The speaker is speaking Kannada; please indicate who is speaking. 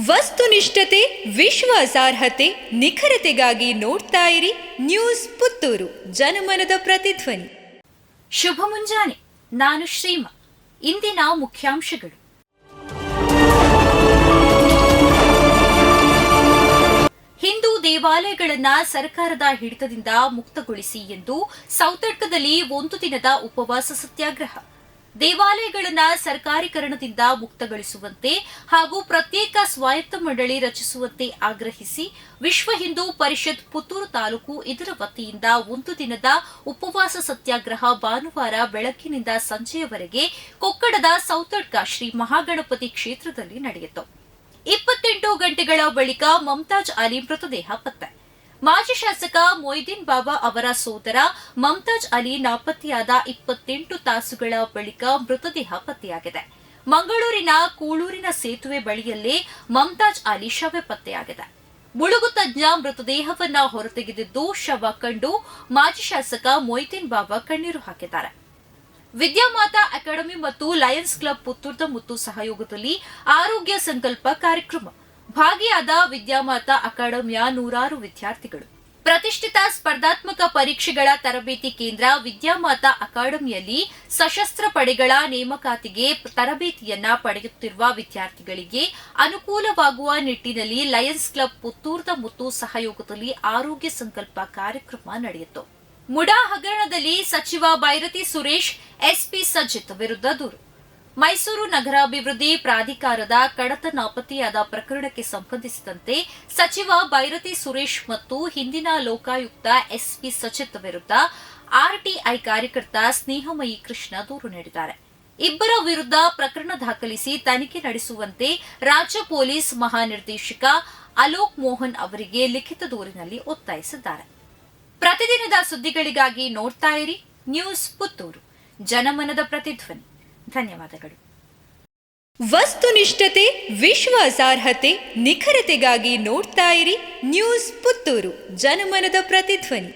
Speaker 1: ವಸ್ತುನಿಷ್ಠತೆ, ವಿಶ್ವಾಸಾರ್ಹತೆ, ನಿಖರತೆಗಾಗಿ ನೋಡ್ತಾ ಇರಿ ನ್ಯೂಸ್ ಪುತ್ತೂರು, ಜನಮನದ ಪ್ರತಿಧ್ವನಿ.
Speaker 2: ಶುಭ ಮುಂಜಾನೆ. ನಾನು ಶ್ರೀಮಾ. ಇಂದಿನ ಮುಖ್ಯಾಂಶಗಳು. ಹಿಂದೂ ದೇವಾಲಯಗಳನ್ನ ಸರ್ಕಾರದ ಹಿಡಿತದಿಂದ ಮುಕ್ತಗೊಳಿಸಿ ಎಂದು ಸೌತಡ್ಕದಲ್ಲಿ 1 ದಿನದ ಉಪವಾಸ ಸತ್ಯಾಗ್ರಹ. ದೇವಾಲಯಗಳನ್ನು ಸರ್ಕಾರೀಕರಣದಿಂದ ಮುಕ್ತಗೊಳಿಸುವಂತೆ ಹಾಗೂ ಪ್ರತ್ಯೇಕ ಸ್ವಾಯತ್ತ ಮಂಡಳಿ ರಚಿಸುವಂತೆ ಆಗ್ರಹಿಸಿ ವಿಶ್ವ ಹಿಂದೂ ಪರಿಷತ್ ಪುತ್ತೂರು ತಾಲೂಕು ಇದರ ವತಿಯಿಂದ 1 ದಿನದ ಉಪವಾಸ ಸತ್ಯಾಗ್ರಹ ಭಾನುವಾರ ಬೆಳಗ್ಗಿನಿಂದ ಸಂಜೆಯವರೆಗೆ ಕೊಕ್ಕಡದ ಸೌತಡ್ಕ ಶ್ರೀ ಮಹಾಗಣಪತಿ ಕ್ಷೇತ್ರದಲ್ಲಿ ನಡೆಯಿತು. 28 ಗಂಟೆಗಳ ಬಳಿಕ ಮಮ್ತಾಜ್ ಅಲಿ ಮೃತದೇಹ ಪತ್ತೆ. ಮಾಜಿ ಶಾಸಕ ಮೊಯ್ದೀನ್ ಬಾಬಾ ಅವರ ಸೋದರ ಮಮ್ತಾಜ್ ಅಲಿ ನಾಪತ್ತೆಯಾದ 28 ತಾಸುಗಳ ಬಳಿಕ ಮೃತದೇಹ ಪತ್ತೆಯಾಗಿದೆ. ಮಂಗಳೂರಿನ ಕೂಳೂರಿನ ಸೇತುವೆ ಬಳಿಯಲ್ಲೇ ಮಮ್ತಾಜ್ ಅಲಿ ಶವ ಪತ್ತೆಯಾಗಿದೆ. ಮುಳುಗು ತಜ್ಞ ಮೃತದೇಹವನ್ನ ಹೊರತೆಗೆದಿದ್ದು ಶವ ಕಂಡು ಮಾಜಿ ಶಾಸಕ ಮೊಯ್ದೀನ್ ಬಾಬಾ ಕಣ್ಣೀರು ಹಾಕಿದ್ದಾರೆ. ವಿದ್ಯಾಮಾತಾ ಅಕಾಡೆಮಿ ಮತ್ತು ಲಯನ್ಸ್ ಕ್ಲಬ್ ಪುತ್ತೂರ್ದ ಮುತ್ತು ಸಹಯೋಗದಲ್ಲಿ ಆರೋಗ್ಯ ಸಂಕಲ್ಪ ಕಾರ್ಯಕ್ರಮ. ಭಾಗಿಯಾದ ವಿದ್ಯಾಮಾತಾ ಅಕಾಡೆಮಿಯ 100 ವಿದ್ಯಾರ್ಥಿಗಳು. ಪ್ರತಿಷ್ಠಿತ ಸ್ಪರ್ಧಾತ್ಮಕ ಪರೀಕ್ಷೆಗಳ ತರಬೇತಿ ಕೇಂದ್ರ ವಿದ್ಯಾಮಾತಾ ಅಕಾಡೆಮಿಯಲ್ಲಿ ಸಶಸ್ತ್ರ ಪಡೆಗಳ ನೇಮಕಾತಿಗೆ ತರಬೇತಿಯನ್ನ ಪಡೆಯುತ್ತಿರುವ ವಿದ್ಯಾರ್ಥಿಗಳಿಗೆ ಅನುಕೂಲವಾಗುವ ನಿಟ್ಟಿನಲ್ಲಿ ಲಯನ್ಸ್ ಕ್ಲಬ್ ಪುತ್ತೂರ್ದ ಮುತ್ತು ಸಹಯೋಗದಲ್ಲಿ ಆರೋಗ್ಯ ಸಂಕಲ್ಪ ಕಾರ್ಯಕ್ರಮ ನಡೆಯಿತು. ಮುಡಾ ಹಗರಣದಲ್ಲಿ ಸಚಿವ ಬೈರತಿ ಸುರೇಶ್ ಎಸ್ಪಿ ಸಜ್ಜಿತ್ ವಿರುದ್ಧ ದೂರು. ಮೈಸೂರು ನಗರಾಭಿವೃದ್ಧಿ ಪ್ರಾಧಿಕಾರದ ಕಡತ ನಾಪತ್ತೆಯಾದ ಪ್ರಕರಣಕ್ಕೆ ಸಂಬಂಧಿಸಿದಂತೆ ಸಚಿವ ಬೈರತಿ ಸುರೇಶ್ ಮತ್ತು ಹಿಂದಿನ ಲೋಕಾಯುಕ್ತ ಎಸ್ಪಿ ಸಚಿತ್ ವಿರುದ್ಧ ಆರ್ಟಿಐ ಕಾರ್ಯಕರ್ತ ಸ್ನೇಹಮಯಿ ಕೃಷ್ಣ ದೂರು ನೀಡಿದ್ದಾರೆ. ಇಬ್ಬರ ವಿರುದ್ಧ ಪ್ರಕರಣ ದಾಖಲಿಸಿ ತನಿಖೆ ನಡೆಸುವಂತೆ ರಾಜ್ಯ ಪೊಲೀಸ್ ಮಹಾನಿರ್ದೇಶಕ ಅಲೋಕ್ ಮೋಹನ್ ಅವರಿಗೆ ಲಿಖಿತ ದೂರಿನಲ್ಲಿ ಒತ್ತಾಯಿಸಿದ್ದಾರೆ. ಪ್ರತಿದಿನದ ಸುದ್ದಿಗಳಿಗಾಗಿ ನೋಡ್ತಾ ಇರಿ ನ್ಯೂಸ್ ಪುತ್ತೂರು, ಜನಮನದ ಪ್ರತಿಧ್ವನಿ. ಧನ್ಯವಾದಗಳು.
Speaker 1: ವಸ್ತುನಿಷ್ಠತೆ, ವಿಶ್ವಾಸಾರ್ಹತೆ, ನಿಖರತೆಗಾಗಿ ನೋಡ್ತಾ ಇರಿ ನ್ಯೂಸ್ ಪುತ್ತೂರು, ಜನಮನದ ಪ್ರತಿಧ್ವನಿ.